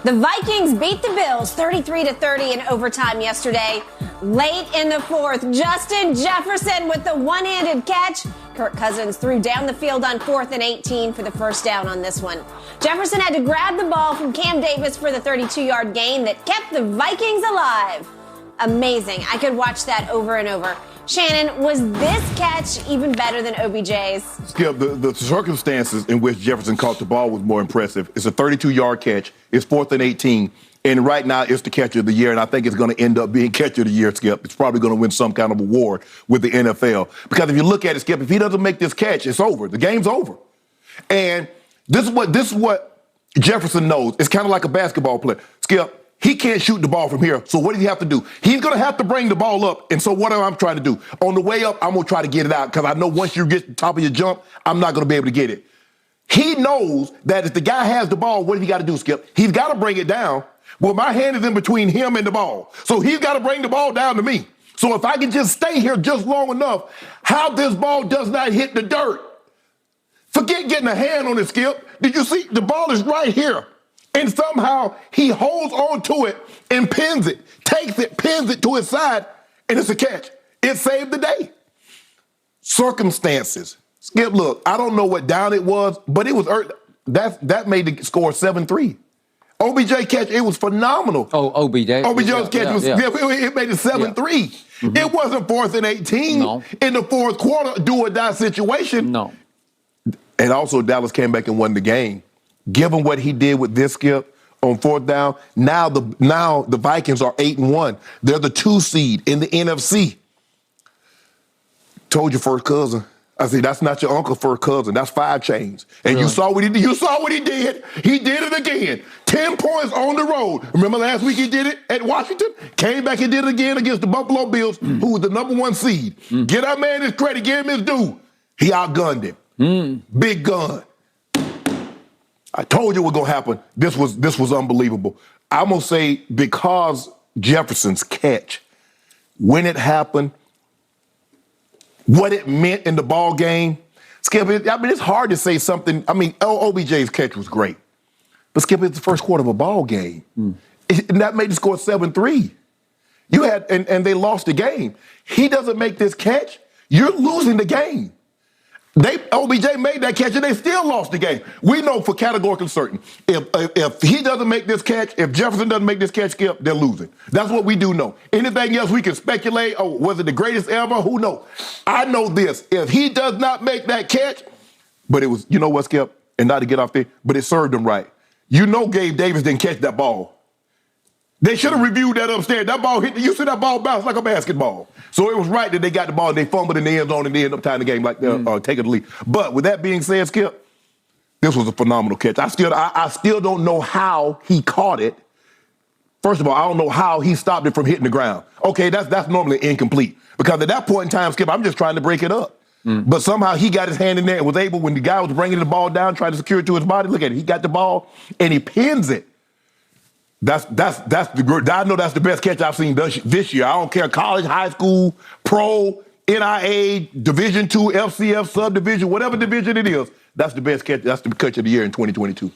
The Vikings beat the Bills 33-30 in overtime yesterday. Late in the fourth, Justin Jefferson with the one-handed catch. Kirk Cousins threw down the field on 4th and 18 for the first down on this one. Jefferson had to grab the ball from Cam Davis for the 32-yard gain that kept the Vikings alive. Amazing. I could watch that over and over. Shannon, was this catch even better than OBJ's? Skip, the circumstances in which Jefferson caught the ball was more impressive. It's a 32-yard catch. It's 4th and 18. And right now, it's the catch of the year, and I think it's going to end up being catch of the year, Skip. It's probably going to win some kind of award with the NFL. Because if you look at it, Skip, if he doesn't make this catch, it's over. The game's over. And this is what Jefferson knows. It's kind of like a basketball player. Skip, he can't shoot the ball from here, so what does he have to do? He's going to have to bring the ball up, and so what am I trying to do? On the way up, I'm going to try to get it out, because I know once you get to the top of your jump, I'm not going to be able to get it. He knows that if the guy has the ball, what does he got to do, Skip? He's got to bring it down. Well, my hand is in between him and the ball, so he's got to bring the ball down to me. So if I can just stay here just long enough, how this ball does not hit the dirt. Forget getting a hand on it, Skip. Did you see? The ball is right here. And somehow he holds on to it and pins it, takes it, pins it to his side, and it's a catch. It saved the day. Circumstances. Skip, look, I don't know what down it was, but it was that made the score 7-3. OBJ catch, it was phenomenal. Oh, OBJ. OBJ's catch was, it made it 7-3. Mm-hmm. It wasn't 4th and 18 in the fourth quarter, do or die situation. No. And also Dallas came back and won the game. Given what he did with this, Skip, on 4th down, now the Vikings are 8-1. They're the 2 seed in the NFC. Told your first cousin. I said, that's not your uncle first cousin. That's 5 chains. And really? You saw what he did. You saw what he did. He did it again. 10 points on the road. Remember last week he did it at Washington? Came back and did it again against the Buffalo Bills, who was the number 1 seed. Get our man his credit. Give him his due. He outgunned him. Big gun. I told you what was going to happen. This was unbelievable. I'm going to say because Jefferson's catch, when it happened, what it meant in the ball game, Skip, it's hard to say something. OBJ's catch was great. But Skip, it's the first quarter of a ball game. And that made the score 7-3. And they lost the game. He doesn't make this catch, you're losing the game. OBJ made that catch and they still lost the game. We know for categorically certain, if he doesn't make this catch, if Jefferson doesn't make this catch, Skip, they're losing. That's what we do know. Anything else we can speculate, was it the greatest ever? Who knows? I know this. If he does not make that catch, but it was, you know what, Skip, and not to get off there, but it served him right. You know Gabe Davis didn't catch that ball. They should have reviewed that upstairs. That ball hit, you see that ball bounce like a basketball. So it was right that they got the ball and they fumbled in the end zone and they ended up tying the game like they're taking the lead. But with that being said, Skip, this was a phenomenal catch. I still don't know how he caught it. First of all, I don't know how he stopped it from hitting the ground. Okay, that's normally incomplete. Because at that point in time, Skip, I'm just trying to break it up. But somehow he got his hand in there and was able, when the guy was bringing the ball down, trying to secure it to his body, look at it, he got the ball and he pins it. I know that's the best catch I've seen this year. I don't care, college, high school, pro, NIA, Division II, FCF, subdivision, whatever division it is. That's the best catch. That's the catch of the year in 2022.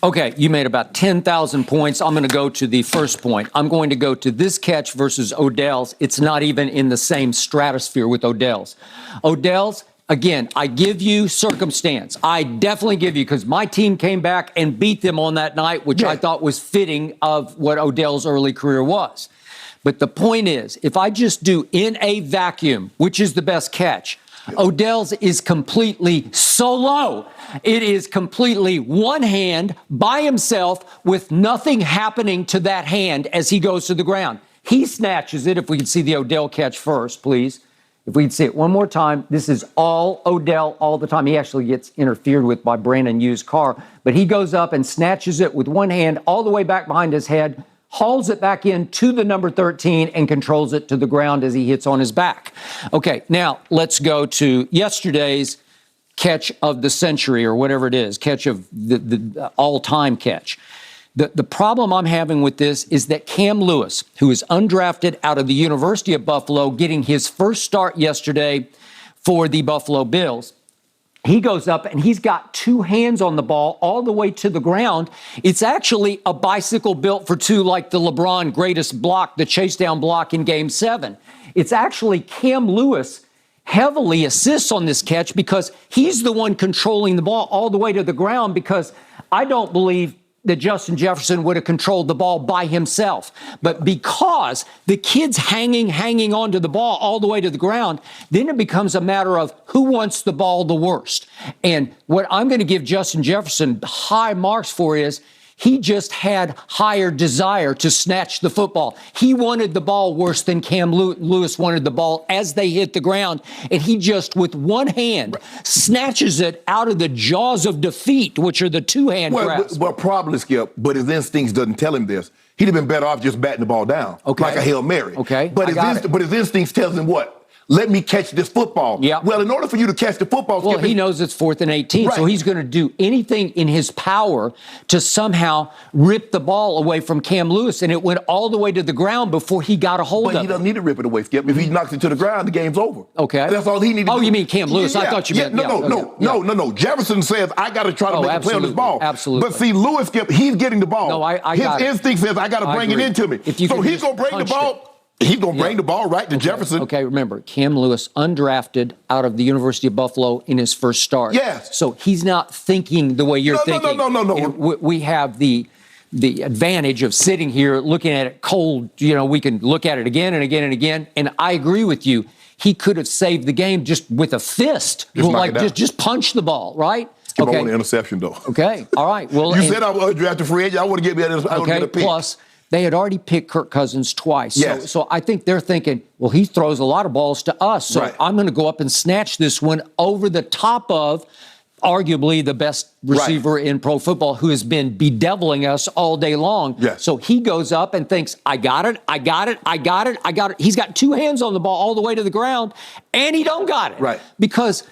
Okay, you made about 10,000 points. I'm going to go to the first point. I'm going to go to this catch versus Odell's. It's not even in the same stratosphere with Odell's. Odell's, again, I give you circumstance. I definitely give you, because my team came back and beat them on that night, which I thought was fitting of what Odell's early career was. But the point is, if I just do in a vacuum, which is the best catch, Odell's is completely solo. It is completely one hand by himself with nothing happening to that hand as he goes to the ground. He snatches it. If we can see the Odell catch first, please. If we can see it one more time, this is all Odell all the time. He actually gets interfered with by Brandon Yu's car, but he goes up and snatches it with one hand all the way back behind his head, hauls it back in to the number 13 and controls it to the ground as he hits on his back. Okay, now let's go to yesterday's catch of the century or whatever it is, catch of the all-time catch. The problem I'm having with this is that Cam Lewis, who is undrafted out of the University of Buffalo, getting his first start yesterday for the Buffalo Bills, He goes up and he's got two hands on the ball all the way to the ground. It's actually a bicycle built for two, like the LeBron greatest block, the chase down block in Game 7. It's actually Cam Lewis heavily assists on this catch because he's the one controlling the ball all the way to the ground, because I don't believe that Justin Jefferson would have controlled the ball by himself. But because the kid's hanging onto the ball all the way to the ground, then it becomes a matter of who wants the ball the worst. And what I'm going to give Justin Jefferson high marks for is he just had higher desire to snatch the football. He wanted the ball worse than Cam Lewis wanted the ball as they hit the ground. And he just, with one hand, snatches it out of the jaws of defeat, which are the two-hand grasp. Well, probably, Skip, but his instincts doesn't tell him this. He'd have been better off just batting the ball down, like a Hail Mary. Okay, but his instincts tells him what? Let me catch this football. Yeah. Well, in order for you to catch the football, well, he knows it's 4th and 18, so he's going to do anything in his power to somehow rip the ball away from Cam Lewis, and it went all the way to the ground before he got a hold of it. But he doesn't need to rip it away, Skip. If he knocks it to the ground, the game's over. Okay. That's all he needed to do. Oh, you mean Cam Lewis? I thought you meant... No. Jefferson says, I got to try to make a play on this ball. Absolutely. But see, Lewis, Skip, he's getting the ball. No, I his got it. instinct says, I got to bring it into me. So he's going to bring the ball... He's going to bring the ball right to Jefferson. Okay, remember, Cam Lewis undrafted out of the University of Buffalo in his first start. Yes. So he's not thinking the way you're thinking. No. We have the advantage of sitting here looking at it cold. You know, we can look at it again and again and again. And I agree with you. He could have saved the game just with a fist. Just punch the ball, right? Skip, I want an interception, though. Okay, all right. Well, you said I was undrafted free agent. I want to get me a pick. Plus, they had already picked Kirk Cousins twice. Yes. So I think they're thinking, well, he throws a lot of balls to us. So I'm going to go up and snatch this one over the top of arguably the best receiver in pro football, who has been bedeviling us all day long. Yes. So he goes up and thinks, I got it. He's got two hands on the ball all the way to the ground, and he don't got it. Right. Because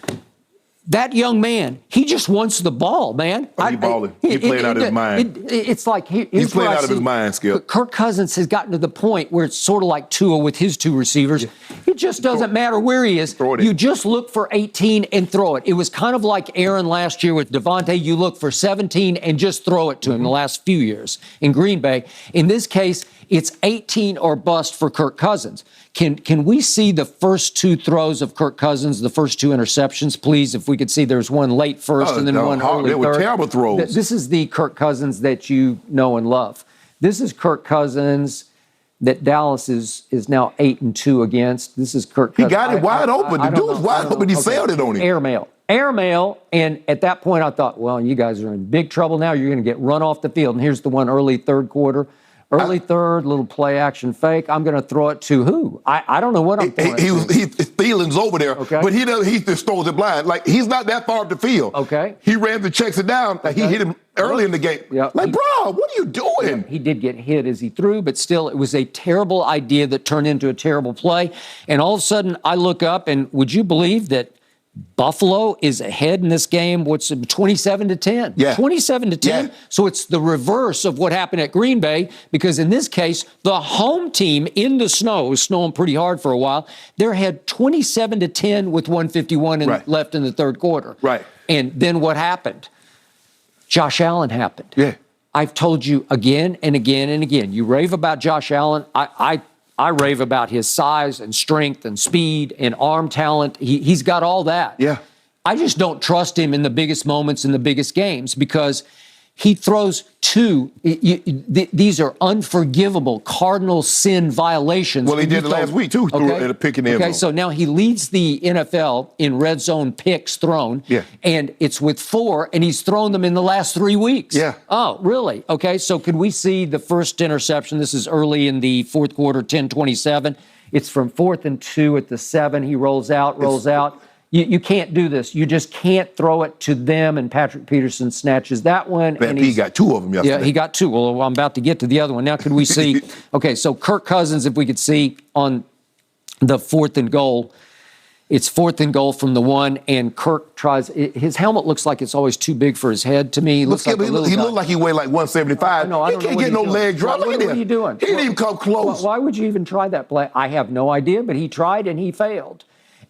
that young man, he just wants the ball, man. He's balling. He played out of his mind. It's like he's playing out of his mind, Skip. Kirk Cousins has gotten to the point where it's sort of like Tua with his two receivers. It just doesn't matter where he is. You just look for 18 and throw it. It was kind of like Aaron last year with Devontae. You look for 17 and just throw it to him the last few years in Green Bay. In this case, it's 18 or bust for Kirk Cousins. Can we see the first two throws of Kirk Cousins, the first two interceptions, please? If we could see, there's one late first and then one early third. They were terrible throws. This is the Kirk Cousins that you know and love. This is Kirk Cousins that Dallas is now 8-2 against. This is Kirk Cousins. He got it wide open. The dude was wide open. He sailed it on him. Airmail. And at that point, I thought, well, you guys are in big trouble now. You're going to get run off the field. And here's the one early third quarter. Early third, little play action fake. I'm going to throw it to who? I don't know what I'm throwing. Thielen's over there, but he just throws it blind. Like, he's not that far up the field. Okay. He ran the checks it down. Like, he hit him early in the game. Yep. Like, bro, what are you doing? He did get hit as he threw, but still, it was a terrible idea that turned into a terrible play. And all of a sudden, I look up, and would you believe that Buffalo is ahead in this game? What's it, 27-10? Yeah. 27-10. Yeah. So it's the reverse of what happened at Green Bay, because in this case, the home team in the snow, it was snowing pretty hard for a while, they're ahead 27-10 with 1:51 left in the third quarter. Right. And then what happened? Josh Allen happened. Yeah. I've told you again and again and again. You rave about Josh Allen. I rave about his size and strength and speed and arm talent. He's got all that. Yeah. I just don't trust him in the biggest moments in the biggest games, because he throws two. These are unforgivable cardinal sin violations. Well, he did it last week, too, at a pick in the end zone. Okay, so now he leads the NFL in red zone picks thrown. Yeah. And it's with 4, and he's thrown them in the last 3 weeks. Yeah. Oh, really? Okay, so could we see the first interception? This is early in the fourth quarter, 10:27. It's from 4th and 2 at the 7. He rolls out. You can't do this. You just can't throw it to them, and Patrick Peterson snatches that one. And he got 2 of them yesterday. Yeah, he got 2. Well, I'm about to get to the other one. Now, could we see? Okay, so Kirk Cousins, if we could see on the 4th and goal, it's 4th and goal from the 1, and Kirk tries. His helmet looks like it's always too big for his head to me. He looks like he looked like he weighed like 175. He can't get no leg drop. Look at him. What are you doing? He didn't even come close. Why would you even try that play? I have no idea, but he tried and he failed.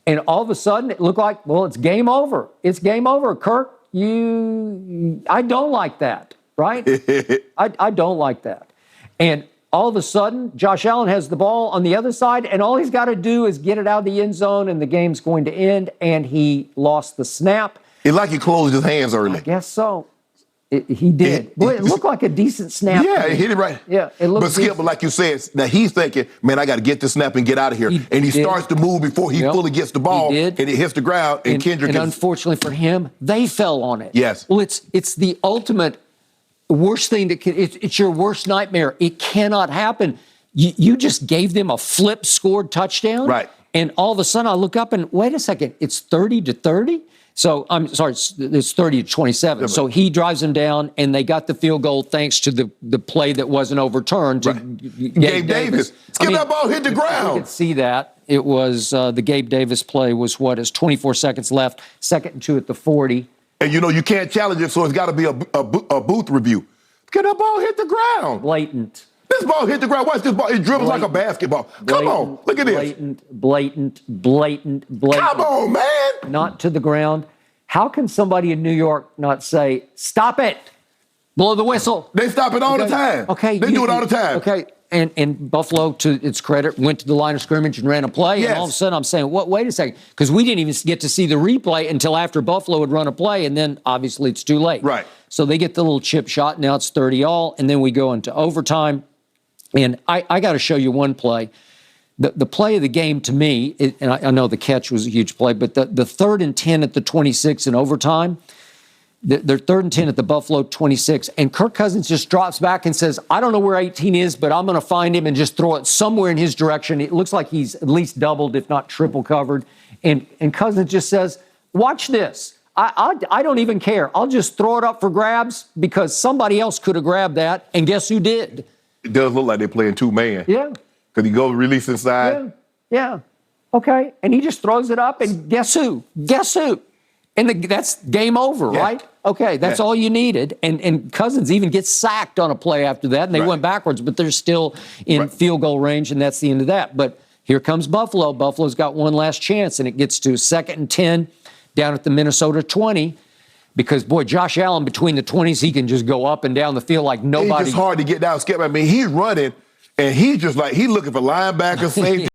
And all of a sudden, it looked like, well, it's game over. It's game over. Kirk, I don't like that, right? I don't like that. And all of a sudden, Josh Allen has the ball on the other side, and all he's got to do is get it out of the end zone, and the game's going to end, and he lost the snap. It's like he closed his hands early. I guess so. He did. Boy, it looked like a decent snap. Yeah, he hit it right. Yeah, it looked But Skip, like you said, that he's thinking, man, I got to get this snap and get out of here. And he starts to move before he fully gets the ball, and it hits the ground, and Kendrick. And unfortunately for him, they fell on it. Yes. Well, it's the ultimate worst thing that it's your worst nightmare. It cannot happen. You just gave them a flip scored touchdown. Right. And all of a sudden I look up and wait a second, it's 30-30. So I'm sorry, it's 30-27. Yeah, so he drives them down, and they got the field goal thanks to the play that wasn't overturned. Gabe Davis. That ball hit the ground. You could see that. It was the Gabe Davis play was what is 24 seconds left, 2nd and 2 at the 40. And you can't challenge it, so it's got to be a booth review. That ball hit the ground. Blatant. This ball hit the ground. Watch this ball. It dribbles like a basketball. Come on. Look at this. Blatant. Come on, man. Not to the ground. How can somebody in New York not say, stop it, blow the whistle? They stop it all the time. Okay. They do it all the time. Okay. And Buffalo, to its credit, went to the line of scrimmage and ran a play. Yes. And all of a sudden I'm saying, wait a second. Because we didn't even get to see the replay until after Buffalo had run a play. And then obviously it's too late. Right. So they get the little chip shot. Now it's 30-all. And then we go into overtime. And I got to show you one play. The play of the game to me, and I know the catch was a huge play, but the 3rd and 10 at the 26 in overtime, they're 3rd and 10 at the Buffalo 26, and Kirk Cousins just drops back and says, I don't know where 18 is, but I'm going to find him and just throw it somewhere in his direction. It looks like he's at least doubled, if not triple covered. And Cousins just says, watch this. I don't even care. I'll just throw it up for grabs because somebody else could have grabbed that, and guess who did? It does look like they're playing two-man. Yeah. Because he goes release inside. Yeah. Okay. And he just throws it up, and guess who? And that's game over, right? Okay, that's all you needed. And Cousins even gets sacked on a play after that, and they went backwards, but they're still in field goal range, and that's the end of that. But here comes Buffalo. Buffalo's got one last chance, and it gets to 2nd and 10 down at the Minnesota 20. Because, boy, Josh Allen, between the 20s, he can just go up and down the field like nobody. It's just hard to get down, Skip. I mean, he's running, and he's just like, he's looking for linebackers, safety.